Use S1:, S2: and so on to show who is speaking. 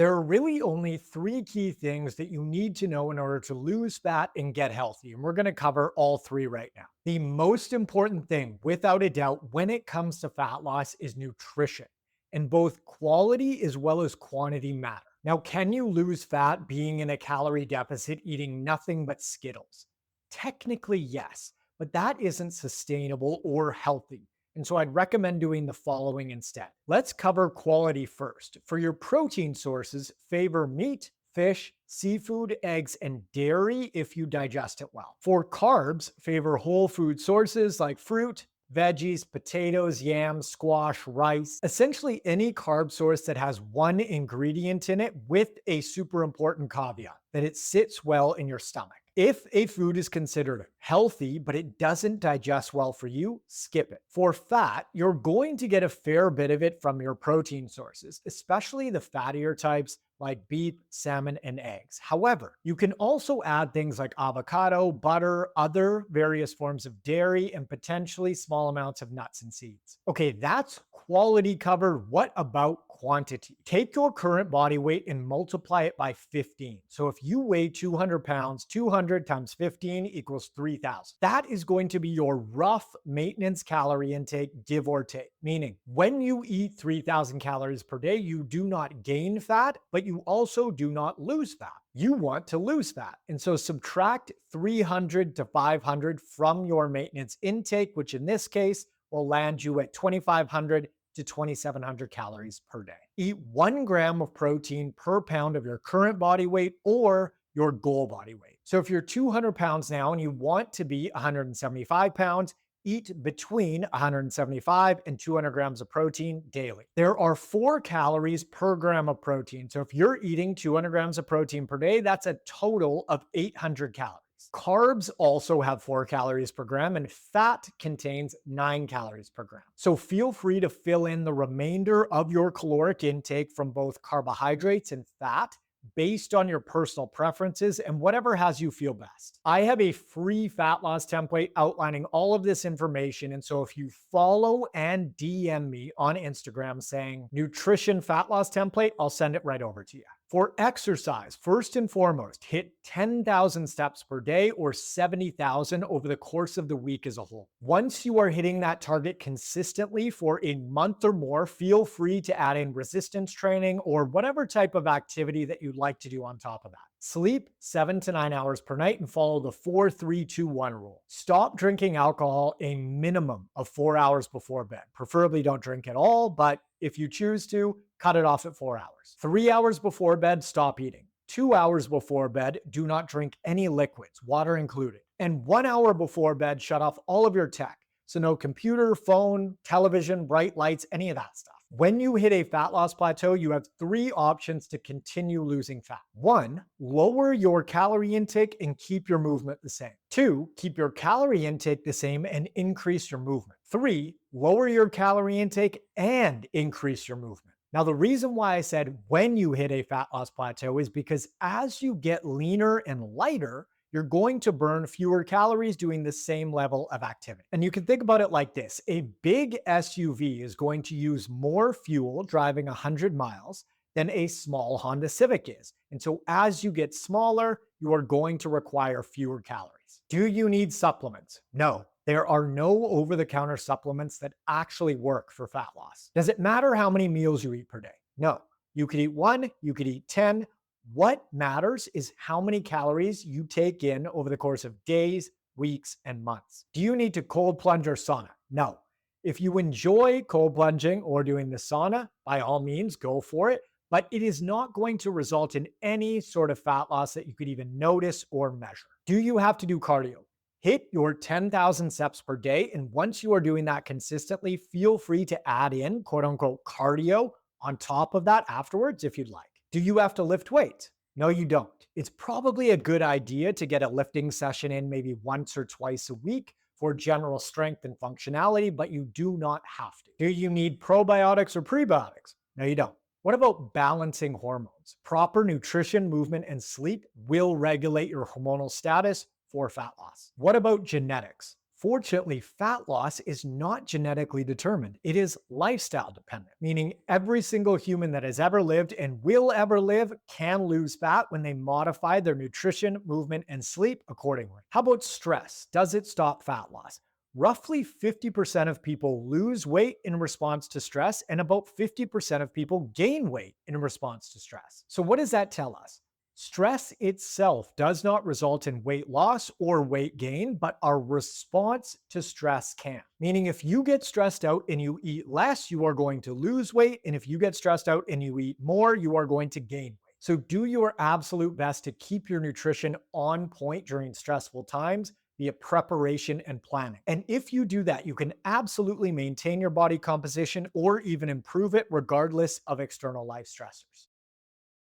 S1: There are really only three key things that you need to know in order to lose fat and get healthy. And we're going to cover all three right now. The most important thing, without a doubt, when it comes to fat loss is nutrition. And both quality as well as quantity matter. Now, can you lose fat being in a calorie deficit, eating nothing but Skittles? Technically, yes, but that isn't sustainable or healthy. And so I'd recommend doing the following instead. Let's cover quality first. For your protein sources, favor meat, fish, seafood, eggs, and dairy if you digest it well. For carbs, favor whole food sources like fruit, veggies, potatoes, yams, squash, rice, essentially any carb source that has one ingredient in it with a super important caveat that it sits well in your stomach. If a food is considered healthy, but it doesn't digest well for you, skip it. For fat, you're going to get a fair bit of it from your protein sources, especially the fattier types like beef, salmon, and eggs. However, you can also add things like avocado, butter, other various forms of dairy, and potentially small amounts of nuts and seeds. Okay, that's quality covered. What about quantity? Take your current body weight and multiply it by 15. So if you weigh 200 pounds, 200 times 15 equals 3,000. That is going to be your rough maintenance calorie intake, give or take. Meaning, when you eat 3,000 calories per day, you do not gain fat, but you also do not lose fat. You want to lose fat. And so subtract 300 to 500 from your maintenance intake, which in this case will land you at 2,500 to 2,700 calories per day. Eat 1 gram of protein per pound of your current body weight or your goal body weight. So if you're 200 pounds now and you want to be 175 pounds, eat between 175 and 200 grams of protein daily. There are 4 calories per gram of protein. So if you're eating 200 grams of protein per day, that's a total of 800 calories. Carbs also have 4 calories per gram, and fat contains 9 calories per gram. So feel free to fill in the remainder of your caloric intake from both carbohydrates and fat based on your personal preferences and whatever has you feel best. I have a free fat loss template outlining all of this information. And so if you follow and DM me on Instagram saying nutrition fat loss template, I'll send it right over to you. For exercise, first and foremost, hit 10,000 steps per day or 70,000 over the course of the week as a whole. Once you are hitting that target consistently for a month or more, feel free to add in resistance training or whatever type of activity that you'd like to do on top of that. Sleep 7 to 9 hours per night and follow the 4-3-2-1 rule. Stop drinking alcohol a minimum of 4 hours before bed. Preferably don't drink at all, but if you choose to, cut it off at 4 hours. 3 hours before bed, stop eating. 2 hours before bed, do not drink any liquids, water included. And 1 hour before bed, shut off all of your tech. So no computer, phone, television, bright lights, any of that stuff. When you hit a fat loss plateau, you have 3 options to continue losing fat. 1, lower your calorie intake and keep your movement the same. 2, keep your calorie intake the same and increase your movement. 3, lower your calorie intake and increase your movement. Now, the reason why I said when you hit a fat loss plateau is because as you get leaner and lighter, you're going to burn fewer calories doing the same level of activity. And you can think about it like this. A big SUV is going to use more fuel driving 100 miles than a small Honda Civic is. And so as you get smaller, you are going to require fewer calories. Do you need supplements? No. There are no over-the-counter supplements that actually work for fat loss. Does it matter how many meals you eat per day? No. You could eat 1, you could eat 10. What matters is how many calories you take in over the course of days, weeks, and months. Do you need to cold plunge or sauna? No. If you enjoy cold plunging or doing the sauna, by all means, go for it. But it is not going to result in any sort of fat loss that you could even notice or measure. Do you have to do cardio? Hit your 10,000 steps per day. And once you are doing that consistently, feel free to add in quote unquote cardio on top of that afterwards if you'd like. Do you have to lift weights? No, you don't. It's probably a good idea to get a lifting session in maybe once or twice a week for general strength and functionality, but you do not have to. Do you need probiotics or prebiotics? No, you don't. What about balancing hormones? Proper nutrition, movement, and sleep will regulate your hormonal status for fat loss. What about genetics? Fortunately, fat loss is not genetically determined. It is lifestyle dependent, meaning every single human that has ever lived and will ever live can lose fat when they modify their nutrition, movement, and sleep accordingly. How about stress? Does it stop fat loss? Roughly 50% of people lose weight in response to stress, and about 50% of people gain weight in response to stress. So, what does that tell us? Stress itself does not result in weight loss or weight gain, but our response to stress can. Meaning, if you get stressed out and you eat less, you are going to lose weight. And if you get stressed out and you eat more, you are going to gain weight. So, do your absolute best to keep your nutrition on point during stressful times via preparation and planning. And if you do that, you can absolutely maintain your body composition or even improve it regardless of external life stressors.